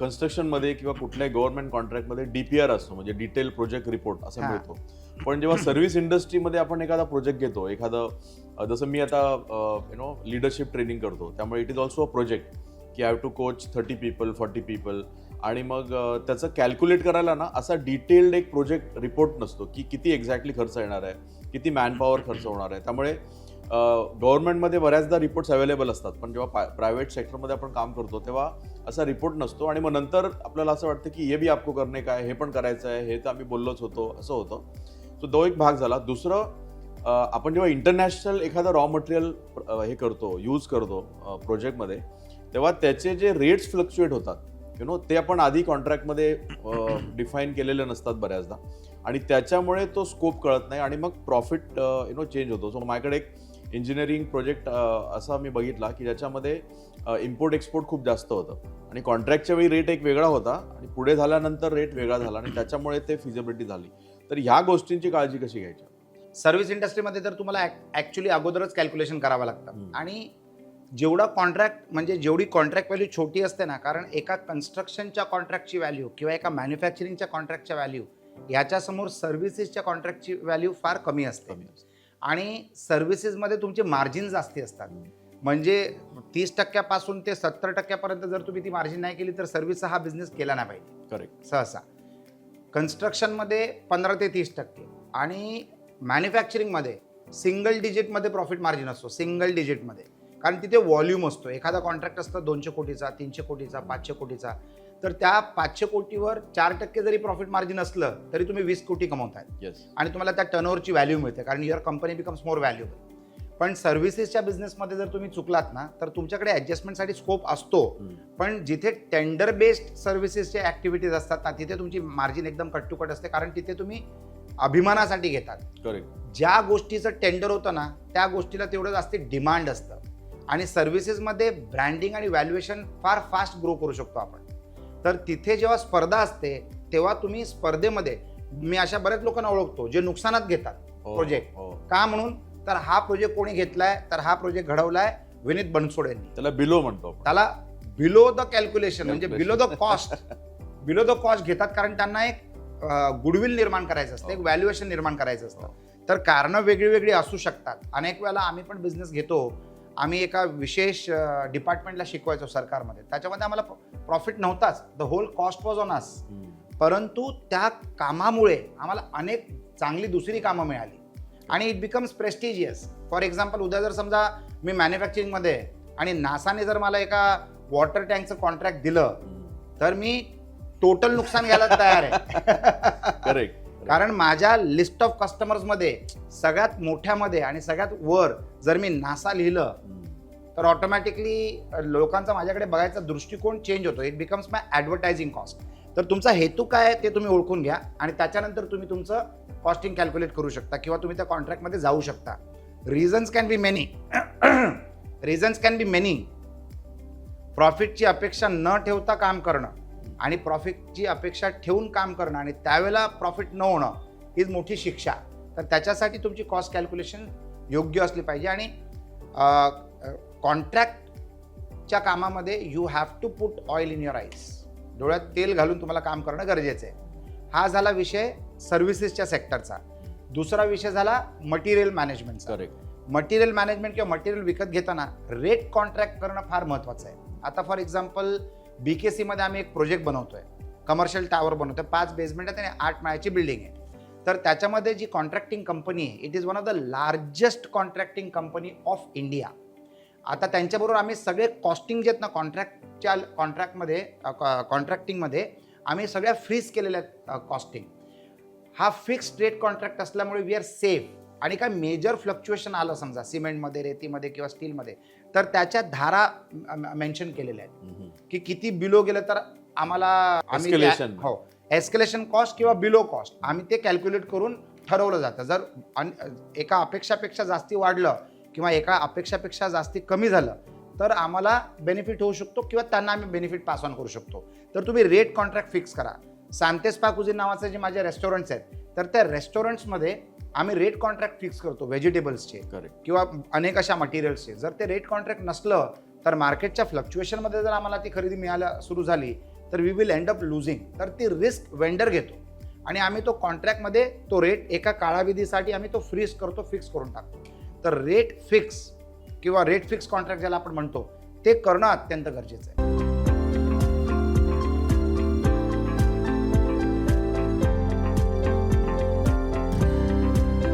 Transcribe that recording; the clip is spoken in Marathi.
कन्स्ट्रक्शनमध्ये किंवा कुठल्याही गव्हर्नमेंट कॉन्ट्रॅक्टमध्ये DPR असतो, म्हणजे डिटेल प्रोजेक्ट रिपोर्ट असं मिळतो. पण जेव्हा सर्व्हिस इंडस्ट्रीमध्ये आपण एखादा प्रोजेक्ट घेतो, जसं मी आता लीडरशिप ट्रेनिंग करतो, त्यामुळे it is also a project की I have to coach 30 people 40 people, आणि मग त्याचं कॅल्क्युलेट करायला ना असा डिटेल्ड एक प्रोजेक्ट रिपोर्ट नसतो की किती एक्झॅक्टली खर्च येणार आहे, किती मॅनपॉवर खर्च होणार आहे. त्यामुळे गव्हर्नमेंटमध्ये बऱ्याचदा रिपोर्ट्स अवेलेबल असतात, पण जेव्हा प्रायव्हेट सेक्टरमध्ये आपण काम करतो तेव्हा असा रिपोर्ट नसतो, आणि मग नंतर आपल्याला असं वाटतं की हे बी आपको करणे काय, हे पण करायचं आहे, हे तर आम्ही बोललोच होतो, असं होतं. सो तो एक भाग झाला. दुसरं, आपण जेव्हा इंटरनॅशनल एखादा रॉ मटेरियल हे करतो, यूज करतो प्रोजेक्टमध्ये, तेव्हा त्याचे जे रेट्स फ्लक्च्युएट होतात, ते आपण आधी कॉन्ट्रॅक्टमध्ये डिफाईन केलेले नसतात बऱ्याचदा, आणि त्याच्यामुळे तो स्कोप कळत नाही आणि मग प्रॉफिट चेंज होतो. सो माझ्याकडे एक इंजिनिअरिंग प्रोजेक्ट असा मी बघितला की ज्याच्यामध्ये इम्पोर्ट एक्सपोर्ट खूप जास्त होतं, आणि कॉन्ट्रॅक्टच्या वेळी रेट एक वेगळा होता आणि पुढे झाल्यानंतर रेट वेगळा झाला, आणि त्याच्यामुळे ते फिजिबिलिटी झाली. तर ह्या गोष्टींची काळजी कशी घ्यायची? सर्व्हिस इंडस्ट्रीमध्ये तर तुम्हाला ॲक्च्युली अगोदरच कॅल्क्युलेशन करावं लागतं, आणि जेवढी कॉन्ट्रॅक्ट व्हॅल्यू छोटी असते ना, कारण एका कन्स्ट्रक्शनच्या कॉन्ट्रॅक्टची व्हॅल्यू किंवा एका मॅन्युफॅक्चरिंगच्या कॉन्ट्रॅक्टच्या व्हॅल्यू याच्यासमोर सर्व्हिसेसच्या कॉन्ट्रॅक्टची व्हॅल्यू फार कमी असते. आणि सर्व्हिसेसमध्ये तुमचे मार्जिन जास्ती असतात. म्हणजे 30% ते 70% जर तुम्ही ती मार्जिन नाही केली तर सर्व्हिसचा हा बिझनेस केला नाही पाहिजे. करेक्ट. सहसा कन्स्ट्रक्शनमध्ये 15 ते 30%, आणि मॅन्युफॅक्चरिंगमध्ये सिंगल डिजिटमध्ये प्रॉफिट मार्जिन असतो, सिंगल डिजिटमध्ये, कारण तिथे व्हॉल्यूम असतो. एखादा कॉन्ट्रॅक्ट असतो 200 कोटीचा, 300 कोटीचा, 500 कोटीचा, तर त्या 500 कोटीवर 4% जरी प्रॉफिट मार्जिन असलं तरी तुम्ही 20 कोटी कमवताय. आणि तुम्हाला त्या टर्नओव्हरची व्हॅल्यू मिळते, कारण your company becomes more valuable. पण सर्व्हिसेसच्या बिझनेसमध्ये जर तुम्ही चुकलात ना, तर तुमच्याकडे ॲडजस्टमेंटसाठी स्कोप असतो, पण जिथे टेंडर बेस्ड सर्व्हिसेसच्या ॲक्टिव्हिटीज असतात ना, तिथे तुमची मार्जिन एकदम कट टू कट असते, कारण तिथे तुम्ही अभिमानासाठी घेतात. करेक्ट. ज्या गोष्टीचं टेंडर होतं ना, त्या गोष्टीला तेवढं जास्त डिमांड असतं, आणि सर्व्हिसेसमध्ये ब्रँडिंग आणि व्हॅल्युएशन फार फास्ट ग्रो करू शकतो आपण. तर तिथे जेव्हा स्पर्धा असते तेव्हा तुम्ही स्पर्धेमध्ये, मी अशा बऱ्याच लोकांना ओळखतो जे नुकसानात घेतात प्रोजेक्ट. का म्हणून? तर हा प्रोजेक्ट कोणी घेतलाय, तर हा प्रोजेक्ट घडवलाय विनीत बनसोड यांनी. त्याला बिलो म्हणतो, त्याला बिलो द कॅल्क्युलेशन, म्हणजे बिलो द कॉस्ट घेतात, कारण त्यांना एक गुडविल निर्माण करायचं असतं, एक व्हॅल्युएशन निर्माण करायचं असतं. तर कारणं वेगळी वेगळी असू शकतात. अनेक वेळेला आम्ही पण बिझनेस घेतो, आम्ही एका विशेष डिपार्टमेंटला शिकवायचो सरकारमध्ये, त्याच्यामध्ये आम्हाला प्रॉफिट नव्हताच, the whole cost was on us. परंतु त्या कामामुळे आम्हाला अनेक चांगली दुसरी कामं मिळाली, आणि it becomes prestigious. For example, उद्या जर समजा मी मॅन्युफॅक्चरिंगमध्ये आणि नासाने जर मला एका वॉटर टँकचं कॉन्ट्रॅक्ट दिलं, तर मी टोटल नुकसान घ्यायला तयार आहे. करेक्ट. कारण माझ्या लिस्ट ऑफ कस्टमर्समध्ये सगळ्यात मोठ्यामध्ये आणि सगळ्यात वर जर मी नासा लिहिलं, तर ऑटोमॅटिकली लोकांचा माझ्याकडे बघायचा दृष्टिकोन चेंज होतो. It becomes my advertising cost. तर तुमचा हेतू काय आहे ते तुम्ही ओळखून घ्या, आणि त्याच्यानंतर तुम्ही तुमचं कॉस्टिंग कॅल्क्युलेट करू शकता, किंवा तुम्ही त्या कॉन्ट्रॅक्टमध्ये जाऊ शकता. Reasons can be many. प्रॉफिटची अपेक्षा न ठेवता काम करणं, आणि प्रॉफिटची अपेक्षा ठेवून काम करणं, आणि त्यावेळेला प्रॉफिट न होणं हीच मोठी शिक्षा. तर त्याच्यासाठी तुमची कॉस्ट कॅल्क्युलेशन योग्य असली पाहिजे. आणि कॉन्ट्रॅक्टच्या कामामध्ये you have to put oil in your eyes. डोळ्यात तेल घालून तुम्हाला काम करणं गरजेचं आहे. हा झाला विषय सर्व्हिसेसच्या सेक्टरचा. दुसरा विषय झाला मटेरियल मॅनेजमेंटचा. मटेरियल मॅनेजमेंट किंवा मटेरियल विकत घेताना रेट कॉन्ट्रॅक्ट करणं फार महत्त्वाचं आहे. आता फॉर एक्झाम्पल, BKC आम्ही एक प्रोजेक्ट बनवतोय, कमर्शियल टावर बनवतोय, 5 बेसमेंट आहेत आणि 8 माळ्याची बिल्डिंग आहे. तर त्याच्यामध्ये जी कॉन्ट्रॅक्टिंग कंपनी आहे, it is one of the largest contracting company of India. आता त्यांच्याबरोबर आम्ही सगळे कॉस्टिंग जे आहेत ना, कॉन्ट्रॅक्टिंगमध्ये आम्ही सगळ्या फ्रीज केलेल्या आहेत कॉस्टिंग. हा फिक्स्ड रेट कॉन्ट्रॅक्ट असल्यामुळे वी आर सेफ, आणि काय मेजर फ्लक्च्युएशन आलं समजा सिमेंटमध्ये, रेतीमध्ये किंवा स्टीलमध्ये, तर त्याच्या धारा मेन्शन केलेल्या आहेत की किती बिलो गेलं तर आम्हाला एस्केलेशन कॉस्ट किंवा बिलो कॉस्ट आम्ही ते कॅल्क्युलेट करून ठरवलं जातं. जर एका अपेक्षापेक्षा जास्ती वाढलं किंवा एका अपेक्षापेक्षा जास्ती कमी झालं तर आम्हाला बेनिफिट होऊ शकतो, किंवा त्यांना आम्ही बेनिफिट पास ऑन करू शकतो. तर तुम्ही रेट कॉन्ट्रॅक्ट फिक्स करा. सांतेस पा कुझिन नावाचे जे माझे रेस्टॉरंट्स आहेत, तर त्या रेस्टॉरंट्समध्ये आम्ही रेट कॉन्ट्रॅक्ट फिक्स करतो व्हेजिटेबल्सचे किंवा अनेक अशा मटेरियल्सचे. जर ते रेट कॉन्ट्रॅक्ट नसलं तर मार्केटच्या फ्लक्च्युएशनमध्ये जर आम्हाला ती खरेदी मिळायला सुरू झाली तर we will end up losing. तर ती रिस्क वेंडर घेतो आणि आम्ही तो कॉन्ट्रॅक्टमध्ये तो रेट एका कालावधीसाठी आम्ही तो फ्रीज करतो, फिक्स करून टाकतो. तर रेट फिक्स किंवा रेट फिक्स कॉन्ट्रॅक्ट ज्याला आपण म्हणतो ते करणं अत्यंत गरजेचं आहे.